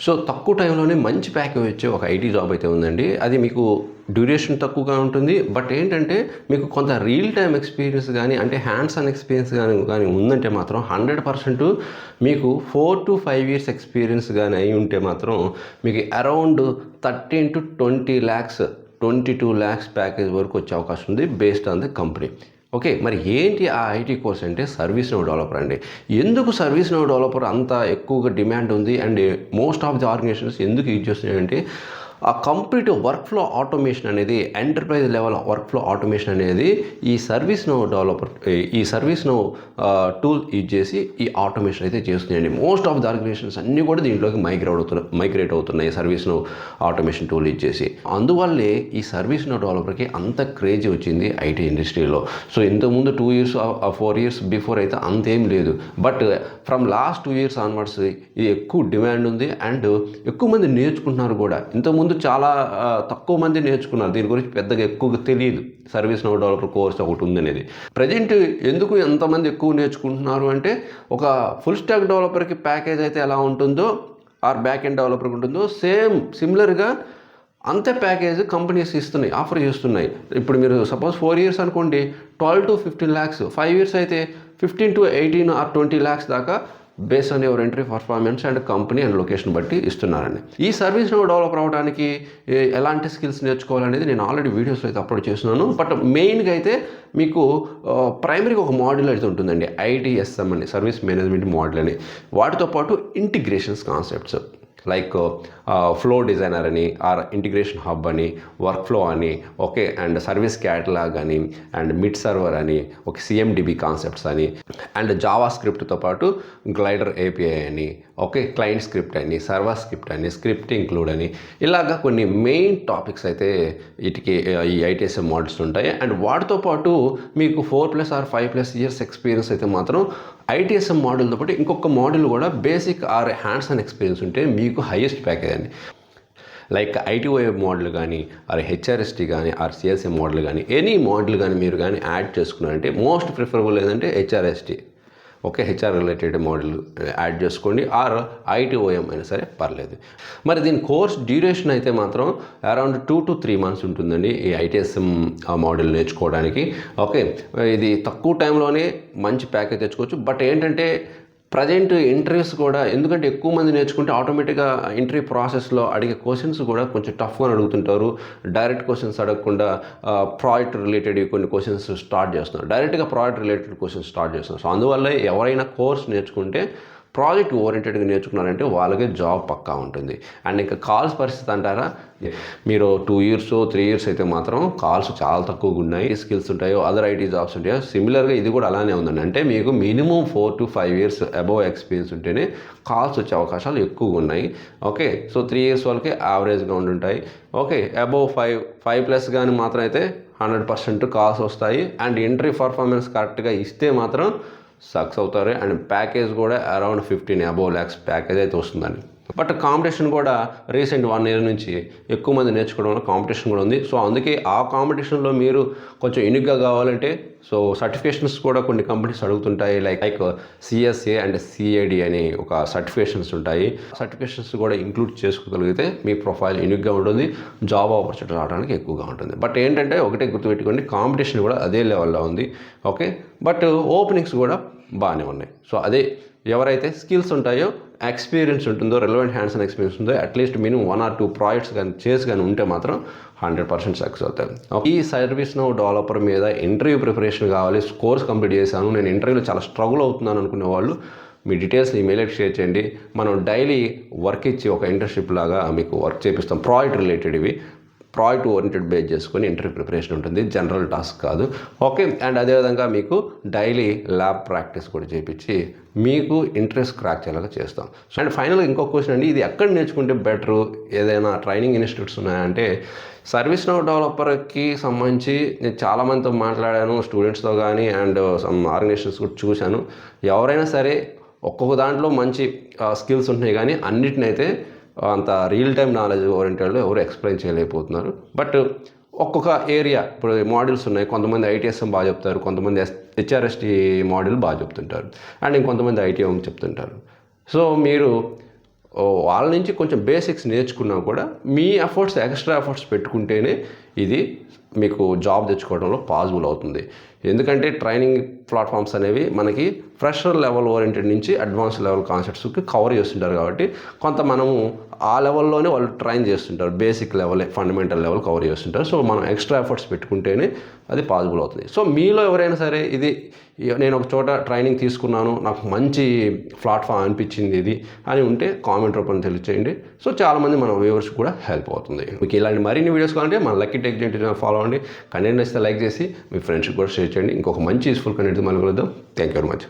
So తక్కువ టైంలోనే మంచి ప్యాకేజ్ వచ్చే ఒక ఐటీ జాబ్ అయితే ఉందండి. అది మీకు డ్యూరేషన్ తక్కువగా ఉంటుంది. బట్ ఏంటంటే మీకు కొంత రియల్ టైమ్ ఎక్స్పీరియన్స్ కానీ అంటే హ్యాండ్స్ ఆన్ ఎక్స్పీరియన్స్ కానీ ఉందంటే మాత్రం 100% మీకు 4 to 5 years ఎక్స్పీరియన్స్ కానీ అయి ఉంటే మాత్రం మీకు around 13 to 20 lakhs 22 lakhs package వరకు వచ్చే అవకాశం ఉంది based on the company. Okay, మరి ఏంటి ఆ ఐటీ కోర్స్ అంటే సర్వీస్ నౌ డెవలపర్ అండి. ఎందుకు సర్వీస్ నౌ డెవలపర్ అంత ఎక్కువగా డిమాండ్ ఉంది and most of the organizations ఎందుకు యూజ్ చేస్తున్నాయంటే ఆ కంప్లీట్ వర్క్ ఫ్లో ఆటోమేషన్ అనేది enterprise level workflow automation అనేది ఈ సర్వీస్ నౌ డెవలపర్ ఈ సర్వీస్ నౌ టూల్ యూజ్ చేసి ఈ ఆటోమేషన్ అయితే చేస్తున్నాయండి. మోస్ట్ ఆఫ్ ది ఆర్గనైజేషన్స్ అన్నీ కూడా దీంట్లోకి మైగ్రేట్ అవుతున్నాయి service now automation tool use చేసి. అందువల్లే ఈ సర్వీస్ నౌ డెవలపర్కి అంత క్రేజీ వచ్చింది ఐటీ ఇండస్ట్రీలో. సో ఇంతకుముందు 2 years 4 years బిఫోర్ అయితే అంతేం లేదు. But from last 2 years onwards ఇది ఎక్కువ డిమాండ్ ఉంది అండ్ ఎక్కువ మంది నేర్చుకుంటున్నారు కూడా. ఇంతకుముందు చాలా తక్కువ మంది నేర్చుకున్నారు, దీని గురించి పెద్దగా ఎక్కువగా తెలియదు సర్వీస్ నౌ డెవలపర్ కోర్స్ ఒకటి ఉందనేది. ప్రజెంట్ ఎందుకు ఎంతమంది ఎక్కువ నేర్చుకుంటున్నారు అంటే ఒక ఫుల్ స్టాక్ డెవలపర్కి ప్యాకేజ్ అయితే ఎలా ఉంటుందో ఆర్ బ్యాక్ ఎండ్ డెవలపర్కి ఉంటుందో సిమిలర్గా అంతే ప్యాకేజ్ కంపెనీస్ ఇస్తున్నాయి, ఆఫర్ చేస్తున్నాయి. ఇప్పుడు మీరు సపోజ్ 4 years అనుకోండి 12 to 15 lakhs, 5 years అయితే 15 to 18 or 20 lakhs దాకా based on your entry performance and company and location బట్టి ఇస్తున్నారండి. ఈ సర్వీస్ నౌ డెవలపర్ అవ్వడానికి ఎలాంటి స్కిల్స్ నేర్చుకోవాలనేది నేను ఆల్రెడీ వీడియోస్లో అయితే అప్లోడ్ చేస్తున్నాను. బట్ మెయిన్గా అయితే మీకు ప్రైమరీగా ఒక మోడల్ అయితే ఉంటుందండి, ITSM అని, సర్వీస్ మేనేజ్మెంట్ మోడల్ అని. వాటితో పాటు integrations concepts like flow designer అని ఆర్ ఇంటిగ్రేషన్ హబ్ అని, వర్క్ ఫ్లో అని, ఓకే, అండ్ సర్వీస్ క్యాటలాగ్ అని, అండ్ మిడ్ సర్వర్ అని, ఒక CMDB కాన్సెప్ట్స్ అని, అండ్ జావా స్క్రిప్ట్తో పాటు గ్లైడర్ API అని, ఓకే, క్లయింట్ స్క్రిప్ట్ అని, సర్వర్ స్క్రిప్ట్ అని, స్క్రిప్ట్ ఇంక్లూడ్ అని, ఇలాగా కొన్ని మెయిన్ టాపిక్స్ అయితే వీటికి ఈ ITSM మోడల్స్ ఉంటాయి. అండ్ వాటితో పాటు మీకు 4+ or 5+ years ఎక్స్పీరియన్స్ అయితే మాత్రం ITSM మోడల్తో పాటు ఇంకొక మోడల్ కూడా basic or hands on experience ఉంటే మీకు హైయెస్ట్ ప్యాకేజ్ అండి. లైక్ ITOM మోడల్ కానీ ఆర్ HRST కానీ ఆర్ CSM మోడల్ కానీ ఎనీ మోడల్ కానీ మీరు కానీ యాడ్ చేసుకున్నారంటే మోస్ట్ ప్రిఫరబుల్ ఏంటంటే HRST, okay, HR related model add చేసుకోండి ఆర్ ITOM అయినా సరే పర్లేదు. మరి దీని కోర్స్ డ్యూరేషన్ అయితే మాత్రం అరౌండ్ 2 to 3 months ఉంటుందండి ఈ ITSM మోడల్ నేర్చుకోవడానికి. ఓకే, ఇది తక్కువ టైంలోనే మంచి ప్యాకేజ్ తెచ్చుకోవచ్చు. బట్ ఏంటంటే ప్రజెంట్ ఇంటర్వ్యూస్ కూడా, ఎందుకంటే ఎక్కువ మంది నేర్చుకుంటే ఆటోమేటిక్గా ఇంటర్వ్యూ ప్రాసెస్లో అడిగే క్వశ్చన్స్ కూడా కొంచెం టఫ్గా అడుగుతుంటారు. డైరెక్ట్ క్వశ్చన్స్ అడగకుండా ప్రాజెక్ట్ రిలేటెడ్ కొన్ని క్వశ్చన్స్ స్టార్ట్ చేస్తున్నారు, డైరెక్ట్గా ప్రాజెక్ట్ రిలేటెడ్ క్వశ్చన్స్ స్టార్ట్ చేస్తున్నారు. సో అందువల్ల ఎవరైనా కోర్స్ నేర్చుకుంటే ప్రాజెక్ట్ ఓరియంటెడ్గా నేర్చుకున్నారంటే వాళ్ళకే జాబ్ పక్కా ఉంటుంది. అండ్ ఇంకా కాల్స్ పరిస్థితి అంటారా, మీరు 2 years 3 years అయితే మాత్రం కాల్స్ చాలా తక్కువగా ఉన్నాయి. స్కిల్స్ ఉంటాయో అదర్ ఐటీ జాబ్స్ ఉంటాయో సిమిలర్గా ఇది కూడా అలానే ఉందండి. అంటే మీకు minimum 4 to 5 years above experience ఉంటేనే కాల్స్ వచ్చే అవకాశాలు ఎక్కువగా ఉన్నాయి. ఓకే, సో 3 years వాళ్ళకి యావరేజ్గా ఉండుంటాయి. ఓకే, అబోవ్ 5+ కానీ మాత్రం అయితే 100% కాల్స్ వస్తాయి. అండ్ ఎంట్రీ పర్ఫార్మెన్స్ కరెక్ట్గా ఇస్తే మాత్రం సక్సెస్ అవుతారు. అండ్ ప్యాకేజ్ కూడా అరౌండ్ 15 above lakhs ప్యాకేజ్ అయితే వస్తుందండి. బట్ కాంపిటీషన్ కూడా రీసెంట్ 1 year నుంచి ఎక్కువ మంది నేర్చుకోవడం వల్ల కాంపిటీషన్ కూడా ఉంది. సో అందుకే ఆ కాంపిటీషన్లో మీరు కొంచెం యూనిక్గా కావాలంటే సో సర్టిఫికేషన్స్ కూడా కొన్ని కంపెనీస్ అడుగుతుంటాయి. లైక్ CSA అండ్ CAD అని ఒక సర్టిఫికేషన్స్ ఉంటాయి. సర్టిఫికేషన్స్ కూడా ఇంక్లూడ్ చేసుకోగలిగితే మీ ప్రొఫైల్ యూనిక్గా ఉంటుంది, జాబ్ ఆపర్చునిటీ రావడానికి ఎక్కువగా ఉంటుంది. బట్ ఏంటంటే ఒకటే గుర్తుపెట్టుకోండి, కాంపిటీషన్ కూడా అదే లెవెల్లో ఉంది. ఓకే, బట్ ఓపెనింగ్స్ కూడా బాగానే ఉన్నాయి. సో అదే ఎవరైతే స్కిల్స్ ఉంటాయో, ఎక్స్పీరియన్స్ ఉంటుందో, రెలవెంట్ హ్యాండ్స్ అండ్ ఎక్స్పీరియన్స్ ఉందో, అట్లీస్ట్ మినిమం 1 or 2 ప్రాజెక్ట్స్ కానీ చేసి కానీ ఉంటే మాత్రం 100% సక్సెస్ అవుతాయి. ఈ సర్వీస్ నౌ డెవలపర్ మీద ఇంటర్వ్యూ ప్రిపరేషన్ కావాలి, కోర్స్ కంప్లీట్ చేశాను, నేను ఇంటర్వ్యూలో చాలా స్ట్రగుల్ అవుతున్నాను అనుకునే వాళ్ళు మీ డీటెయిల్స్ ఈమెయిల్కి షేర్ చేయండి. మనం డైలీ వర్క్ ఇచ్చి ఒక ఇంటర్న్షిప్ లాగా మీకు వర్క్ చేపిస్తాం. ప్రాజెక్ట్ రిలేటెడ్ ఇవి ప్రాజెక్ట్ ఓరియంటెడ్ బేస్ చేసుకొని ఇంటర్వ్యూ ప్రిపరేషన్ ఉంటుంది, జనరల్ టాస్క్ కాదు. ఓకే, అండ్ అదేవిధంగా మీకు డైలీ ల్యాబ్ ప్రాక్టీస్ కూడా చేయించి మీకు ఇంట్రెస్ట్ క్రాక్ చేయాలని చేస్తాం. అండ్ ఫైనల్గా ఇంకో క్వశ్చన్ అండి, ఇది ఎక్కడ నేర్చుకుంటే బెటరు, ఏదైనా ట్రైనింగ్ ఇన్స్టిట్యూట్స్ ఉన్నాయంటే సర్వీస్ నౌ డెవలపర్కి సంబంధించి నేను చాలామందితో మాట్లాడాను, స్టూడెంట్స్తో కానీ అండ్ సమ్ ఆర్గనైజేషన్స్ కూడా చూశాను. ఎవరైనా సరే ఒక్కొక్క దాంట్లో మంచి స్కిల్స్ ఉంటున్నాయి కానీ అన్నిటినైతే అంత రియల్ టైమ్ నాలెడ్జ్ ఓరియంటెడ్లో ఎవరు ఎక్స్ప్లెయిన్ చేయలేకపోతున్నారు. బట్ ఒక్కొక్క ఏరియా, ఇప్పుడు మోడల్స్ ఉన్నాయి, కొంతమంది ITSM బాగా చెప్తారు, కొంతమంది HRST మోడల్ బాగా చెప్తుంటారు, అండ్ ఇంకొంతమంది ITOM చెప్తుంటారు. సో మీరు వాళ్ళ నుంచి కొంచెం బేసిక్స్ నేర్చుకున్నా కూడా మీ ఎక్స్ట్రా ఎఫర్ట్స్ పెట్టుకుంటేనే ఇది మీకు జాబ్ తెచ్చుకోవడంలో పాసిబుల్ అవుతుంది. ఎందుకంటే ట్రైనింగ్ ప్లాట్ఫామ్స్ అనేవి మనకి ఫ్రెషర్ లెవెల్ ఓరియంటెడ్ నుంచి అడ్వాన్స్ లెవెల్ కాన్సెప్ట్స్కి కవర్ చేస్తుంటారు కాబట్టి కొంత మనము ఆ లెవెల్లోనే వాళ్ళు ట్రైన్ చేస్తుంటారు, basic level fundamental level cover చేస్తుంటారు. సో మనం ఎక్స్ట్రా ఎఫర్ట్స్ పెట్టుకుంటేనే అది పాసిబుల్ అవుతుంది. సో మీలో ఎవరైనా సరే ఇది నేను ఒక చోట ట్రైనింగ్ తీసుకున్నాను, నాకు మంచి ప్లాట్ఫామ్ అనిపించింది ఇది అని ఉంటే కామెంట్ రూపంలో తెలియచేయండి. సో చాలామంది మన వ్యూవర్స్ కూడా హెల్ప్ అవుతుంది. మీకు ఇలాంటి మరిన్ని వీడియోస్ కావాలంటే మన లక్కీ టెక్ జెంట్ ఫాలో అవ్వండి. కంటెంట్ నచ్చితే లైక్ చేసి మీ ఫ్రెండ్స్కి కూడా షేర్ చేయండి. ఇంకొక మంచి యూస్ఫుల్ కంటెంట్ మళ్ళీ కలుద్దాం. Thank you very much.